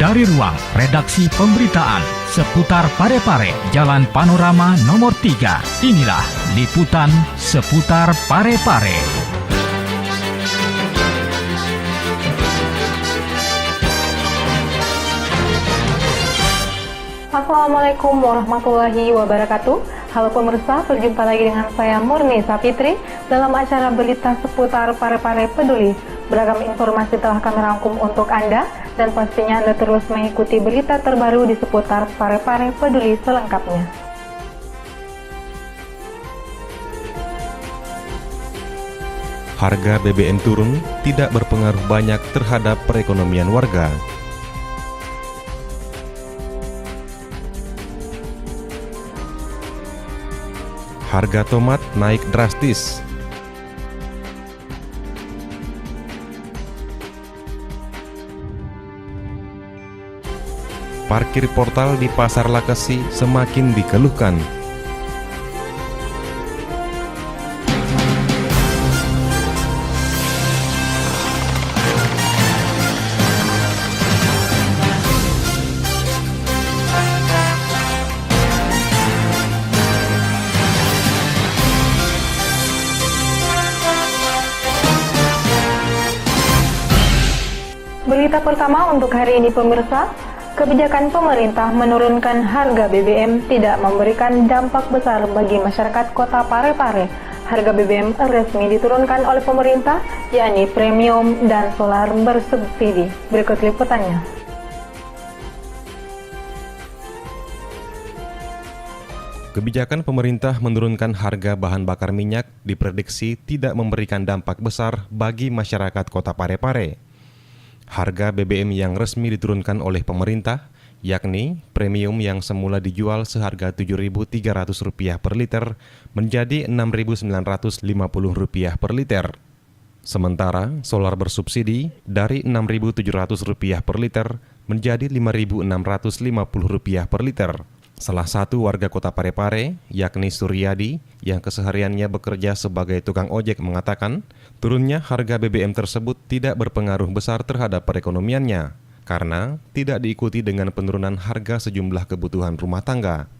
Dari ruang redaksi pemberitaan seputar Parepare, Jalan Panorama nomor 3, inilah liputan seputar Parepare. Assalamualaikum warahmatullahi wabarakatuh. Halo pemirsa, berjumpa lagi dengan saya Murni Sapitri dalam acara berita seputar Parepare Peduli. Beragam informasi telah kami rangkum untuk Anda dan pastinya Anda terus mengikuti berita terbaru di seputar Parepare Peduli selengkapnya. Harga BBM turun tidak berpengaruh banyak terhadap perekonomian warga. Harga tomat naik drastis. Parkir portal di Pasar Lakesi semakin dikeluhkan. Berita pertama untuk hari ini pemirsa, kebijakan pemerintah menurunkan harga BBM tidak memberikan dampak besar bagi masyarakat kota Parepare. Harga BBM resmi diturunkan oleh pemerintah, yakni premium dan solar bersubsidi. Berikut liputannya. Kebijakan pemerintah menurunkan harga bahan bakar minyak diprediksi tidak memberikan dampak besar bagi masyarakat kota Parepare. Harga BBM yang resmi diturunkan oleh pemerintah, yakni premium yang semula dijual seharga Rp7.300 per liter menjadi Rp6.950 per liter. Sementara solar bersubsidi dari Rp6.700 per liter menjadi Rp5.650 per liter. Salah satu warga kota Parepare, yakni Suryadi, yang kesehariannya bekerja sebagai tukang ojek mengatakan, turunnya harga BBM tersebut tidak berpengaruh besar terhadap perekonomiannya, karena tidak diikuti dengan penurunan harga sejumlah kebutuhan rumah tangga.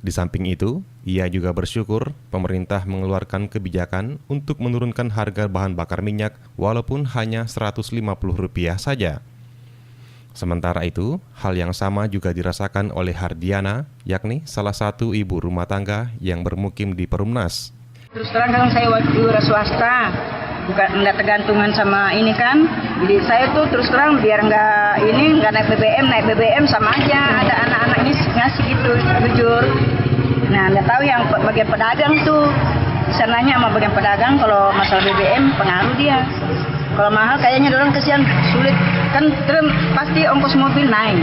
Di samping itu, ia juga bersyukur pemerintah mengeluarkan kebijakan untuk menurunkan harga bahan bakar minyak walaupun hanya Rp150 saja. Sementara itu, hal yang sama juga dirasakan oleh Hardiana, yakni salah satu ibu rumah tangga yang bermukim di Perumnas. Terus terang kan saya wira swasta, bukan nggak tergantungan sama ini kan. Jadi saya tuh terus terang biar nggak naik BBM sama aja. Ada anak-anaknya ngasih gitu, jujur. Nah nggak tahu yang bagian pedagang tuh, bisa nanya sama bagian pedagang kalau masalah BBM pengaruh dia. Kalau mahal kayaknya orang kesian, sulit kan pasti ongkos mobil naik.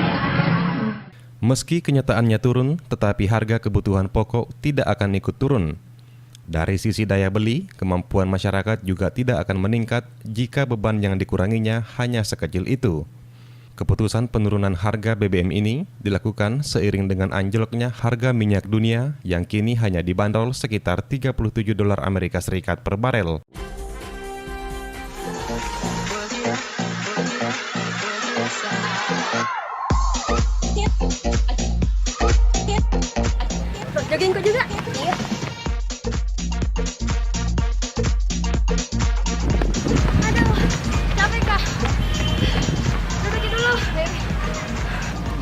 Meski kenyataannya turun, tetapi harga kebutuhan pokok tidak akan ikut turun. Dari sisi daya beli, kemampuan masyarakat juga tidak akan meningkat jika beban yang dikuranginya hanya sekecil itu. Keputusan penurunan harga BBM ini dilakukan seiring dengan anjloknya harga minyak dunia yang kini hanya dibanderol sekitar $37 Amerika Serikat per barel. Jogging kok juga? Iya. Aduh, capek kah? Duduk dulu.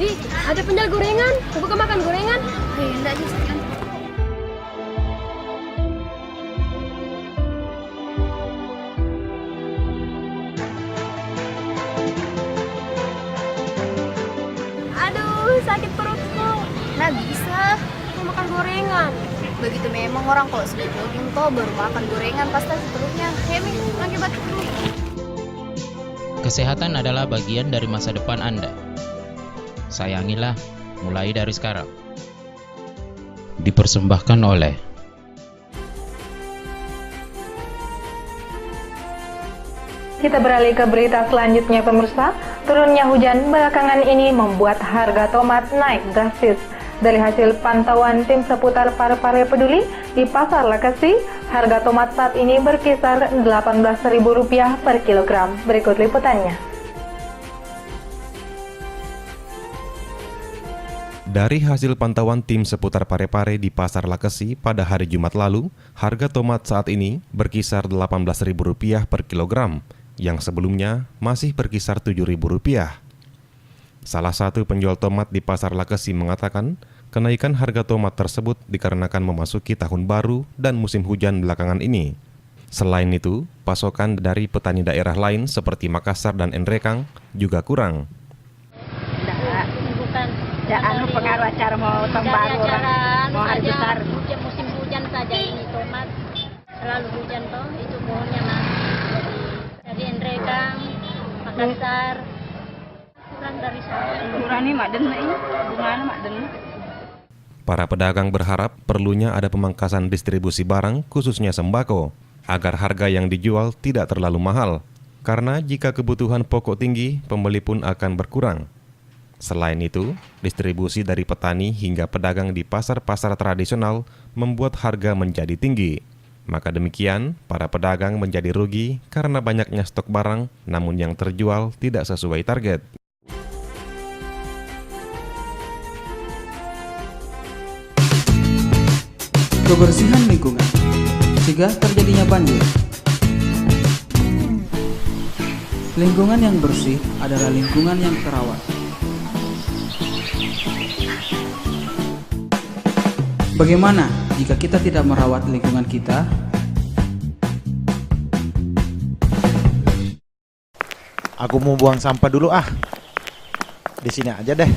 Di, ada penjual gorengan. Buka makan gorengan? Enggak aja sekian. Aduh, sakit perutku. Nggak bisa. Makan gorengan. Begitu memang orang kalau sudah jogging kok baru makan gorengan pasti perutnya. Hemi, lagi batuk dulu. Kesehatan adalah bagian dari masa depan Anda. Sayangilah mulai dari sekarang. Dipersembahkan oleh Kita beralih ke berita selanjutnya pemirsa. Turunnya hujan belakangan ini membuat harga tomat naik drastis. Dari hasil pantauan tim seputar Parepare Peduli di Pasar Lakesi, harga tomat saat ini berkisar Rp18.000 per kilogram. Berikut liputannya. Dari hasil pantauan tim seputar Parepare di Pasar Lakesi pada hari Jumat lalu, harga tomat saat ini berkisar Rp18.000 per kilogram, yang sebelumnya masih berkisar Rp7.000. Salah satu penjual tomat di Pasar Lakesi mengatakan, kenaikan harga tomat tersebut dikarenakan memasuki tahun baru dan musim hujan belakangan ini. Selain itu, pasokan dari petani daerah lain seperti Makassar dan Enrekang juga kurang. Pengaruh acara mau tahun baru orang mau hari besar. Musim hujan saja ini tomat selalu hujan toh, itu pohonnya mati. Jadi Enrekang, Makassar kurang dari sana. Kurang nih mak den ini, bunganya mak den. Para pedagang berharap perlunya ada pemangkasan distribusi barang khususnya sembako agar harga yang dijual tidak terlalu mahal. Karena jika kebutuhan pokok tinggi, pembeli pun akan berkurang. Selain itu, distribusi dari petani hingga pedagang di pasar-pasar tradisional membuat harga menjadi tinggi. Maka demikian, para pedagang menjadi rugi karena banyaknya stok barang, namun yang terjual tidak sesuai target. Kebersihan lingkungan, cegah terjadinya banjir. Lingkungan yang bersih adalah lingkungan yang terawat. Bagaimana jika kita tidak merawat lingkungan kita? Aku mau buang sampah dulu ah. Di sini aja deh.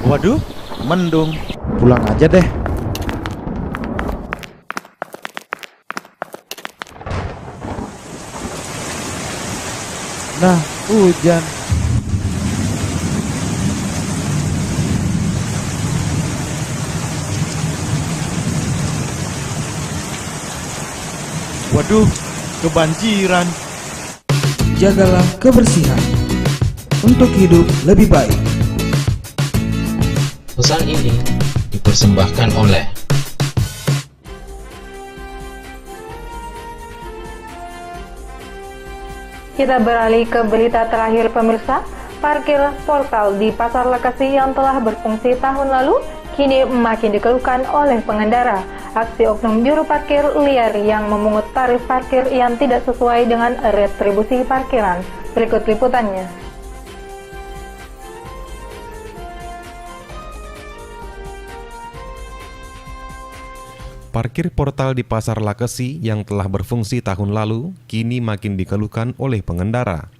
Waduh, mendung. Pulang aja deh. Nah, hujan. Waduh, kebanjiran. Jagalah kebersihan untuk hidup lebih baik. Pesan ini dipersembahkan oleh Kita beralih ke berita terakhir pemirsa. Parkir portal di Pasar Lakesi yang telah berfungsi tahun lalu kini makin dikeluhkan oleh pengendara. Aksi oknum juru parkir liar yang memungut tarif parkir yang tidak sesuai dengan retribusi parkiran. Berikut liputannya. Parkir portal di Pasar Lakesi yang telah berfungsi tahun lalu kini makin dikeluhkan oleh pengendara.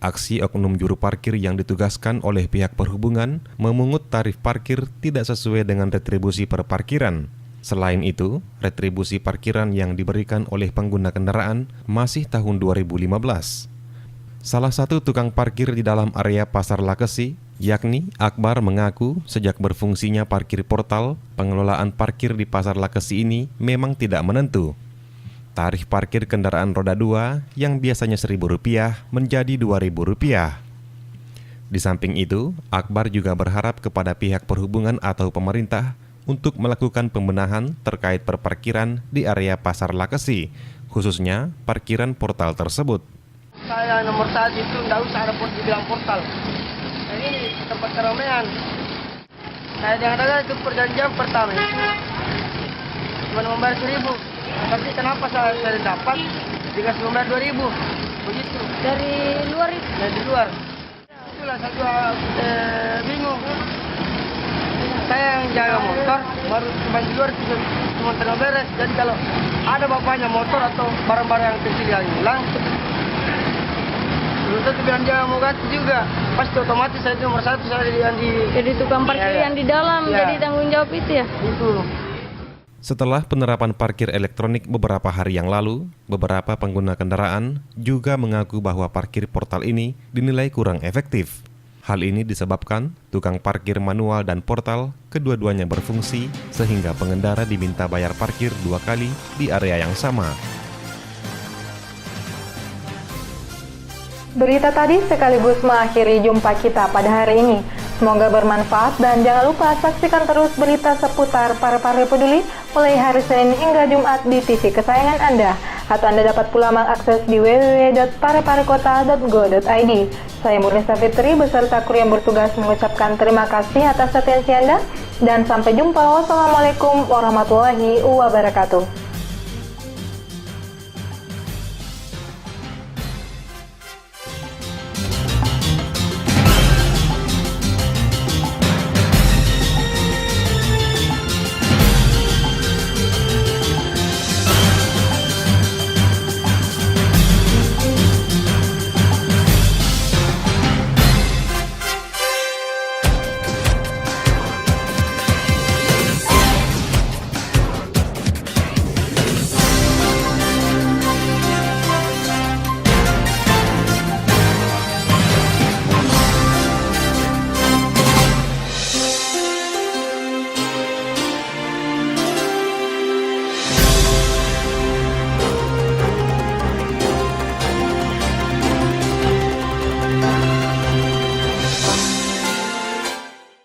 Aksi oknum juru parkir yang ditugaskan oleh pihak perhubungan memungut tarif parkir tidak sesuai dengan retribusi per parkiran. Selain itu, retribusi parkiran yang diberikan oleh pengguna kendaraan masih tahun 2015. Salah satu tukang parkir di dalam area Pasar Lakesi, yakni Akbar, mengaku sejak berfungsinya parkir portal, pengelolaan parkir di Pasar Lakesi ini memang tidak menentu. Tarif parkir kendaraan roda 2 yang biasanya Rp1.000 menjadi Rp2.000. Di samping itu, Akbar juga berharap kepada pihak perhubungan atau pemerintah untuk melakukan pembenahan terkait perparkiran di area Pasar Lakesi, khususnya parkiran portal tersebut. Saya nomor 1 itu tidak usah ada dibilang portal. Ini tempat keramaian. Saya dengar-dengar itu perjanjian pertama itu cuma membayar 1.000. Tapi kenapa saya dapat dikasih membayar 2.000? Begitu. Dari luar itu? Dari luar. Itulah saya juga bingung. Saya yang jaga motor, baru cuma di luar cuma tengah beres. Jadi kalau ada bapaknya motor atau barang-barang yang kecil yang hilang, belum tentu bilang dia mau ganti juga. Pasti otomatis saya itu nomor 1 saya yang di... Jadi tukang parkir yang di dalam, ya. jadi tanggung jawab itu ya? Itu. Setelah penerapan parkir elektronik beberapa hari yang lalu, beberapa pengguna kendaraan juga mengaku bahwa parkir portal ini dinilai kurang efektif. Hal ini disebabkan tukang parkir manual dan portal kedua-duanya berfungsi sehingga pengendara diminta bayar parkir 2 kali di area yang sama. Berita tadi sekaligus mengakhiri jumpa kita pada hari ini. Semoga bermanfaat dan jangan lupa saksikan terus berita seputar Parepare Peduli mulai hari Senin hingga Jumat di TV kesayangan Anda. Atau Anda dapat pula mengakses di www.pareparekota.go.id. Saya Murnisa Fitri beserta kru yang bertugas mengucapkan terima kasih atas atensi Anda dan sampai jumpa. Wassalamualaikum warahmatullahi wabarakatuh.